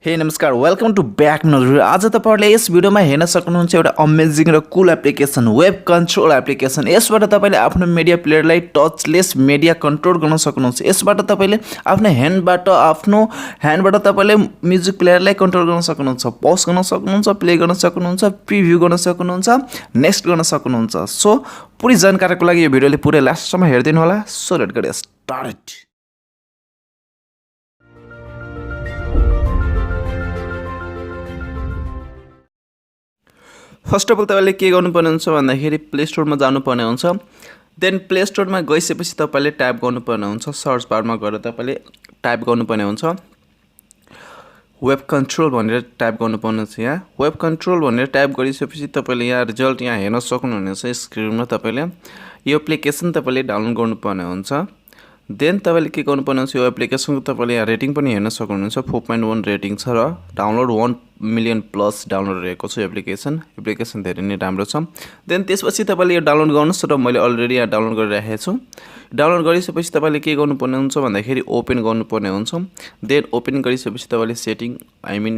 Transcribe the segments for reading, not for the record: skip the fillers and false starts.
हे नमस्कार welcome to back नजर आज तपाईहरुले यस भिडियोमा हेर्न सक्नुहुन्छ एउटा अमेजिङ र कुल एप्लिकेसन वेब कन्ट्रोल एप्लिकेसन। यसबाट तपाईले आफ्नो मिडिया प्लेयरलाई टचलेस मिडिया कन्ट्रोल गर्न सक्नुहुन्छ। यसबाट तपाईले आफ्नो ह्यान्डबाट तपाईले म्युजिक प्लेयरलाई कन्ट्रोल गर्न सक्नुहुन्छ, पज गर्न सक्नुहुन्छ, प्ले गर्न सक्नुहुन्छ, प्रिभ्यू गर्न सक्नुहुन्छ, नेक्स्ट गर्न सक्नुहुन्छ। सो पुरै जानकारीको लागि यो भिडियोले पुरै लास्टसम्म हेर्दिनु होला। So let's get started. First of all तपाईले के गर्नुपर्ने हुन्छ भन्दाखेरि प्ले स्टोरमा जानुपर्ने हुन्छ। देन प्ले स्टोरमा गइसकेपछि तपाईले टाइप गर्नुपर्ने हुन्छ, सर्च बारमा गएर तपाईले टाइप गर्नुपर्ने हुन्छ वेब कन्ट्रोल भनेर टाइप गर्नुपर्ने हुन्छ। यहाँ वेब कन्ट्रोल भनेर टाइप गरिसकेपछि तपाईले यहाँ रिजल्ट यहाँ हेर्न सक्नुहुनेछ स्क्रिनमा। तपाईले यो एप्लिकेसन तपाईले डाउनलोड गर्नुपर्ने हुन्छ। देन तपाईले के गर्नुपर्ने हुन्छ यो एप्लिकेसनको तपाईले यहाँ रेटिङ पनि हेर्न सक्नुहुन्छ। 4.1 रेटिङ छ र डाउनलोड 1 मिलियन प्लस डाउनलोड रहेको छ एप्लिकेसन धेरै नै राम्रो छ। देन त्यसपछि तपाईले यो डाउनलोड गर्नुस् र मैले अलरेडी यहाँ डाउनलोड गरिराखेको छु। डाउनलोड गरिसकेपछि तपाईले के गर्नुपर्ने हुन्छ भन्दाखेरि ओपन गर्नुपर्ने हुन्छ। देन ओपन गरिसकेपछि तपाईले सेटिङ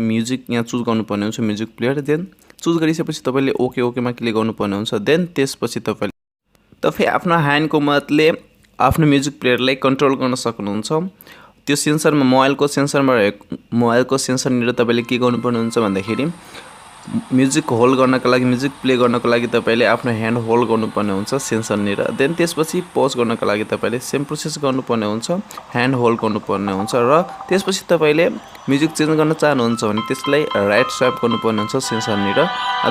म्युजिक यहाँ चुज गर्नुपर्ने हुन्छ, म्युजिक प्लेयर। देन चुज गरिसकेपछि तपाईले ओकेमा क्लिक गर्नुपर्ने हुन्छ। देन त्यसपछि तपाईले आफ्नो ह्यान्डको मद्दतले आफ्नो म्युजिक प्लेयरलाई कन्ट्रोल गर्न सक्नुहुन्छ। त्यो सेन्सरमा मोबाइलको सेन्सरनिर तपाईले के गर्नुपर्ने हुन्छ भन्दाखेरि म्युजिक होल्ड गर्नको लागि, म्युजिक प्ले गर्नको लागि तपाईले आफ्नो ह्यान्ड होल्ड गर्नुपर्ने हुन्छ सेन्सरनिर। देन त्यसपछि पज गर्नको लागि तपाईले सेम प्रोसेस गर्नुपर्ने हुन्छ, ह्यान्ड होल्ड गर्नुपर्ने हुन्छ। र त्यसपछि तपाईले म्युजिक चेन्ज गर्न चाहनुहुन्छ भने त्यसलाई राइट स्वाइप गर्नुपर्ने हुन्छ सेन्सरनिर।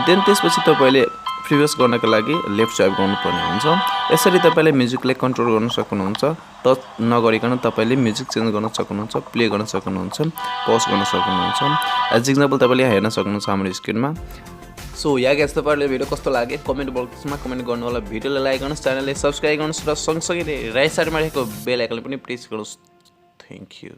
देन त्यसपछि तपाईले प्रिभियस गर्नको लागि लेफ्ट स्वाइप गर्नुपर्ने हुन्छ। यसरी तपाईले म्युजिकलाई कन्ट्रोल गर्न सक्नुहुन्छ। टच नगरिकन तपाईले म्युजिक चेन्ज गर्न सक्नुहुन्छ, प्ले गर्न सक्नुहुन्छ, पज गर्न सक्नुहुन्छ। एज एक्जाम्पल तपाईले यहाँ हेर्न सक्नुहुन्छ हाम्रो स्क्रिनमा। सो या गाइस तपाईहरुले भिडियो कस्तो लाग्यो कमेन्ट बक्समा कमेन्ट गर्नु होला। भिडियोलाई लाइक गर्नुस्, च्यानललाई सब्स्क्राइब गर्नुस् र सँगसँगै राइट साइडमा रहेको बेल आइकन पनि प्रेस गर्नुस्। Thank you.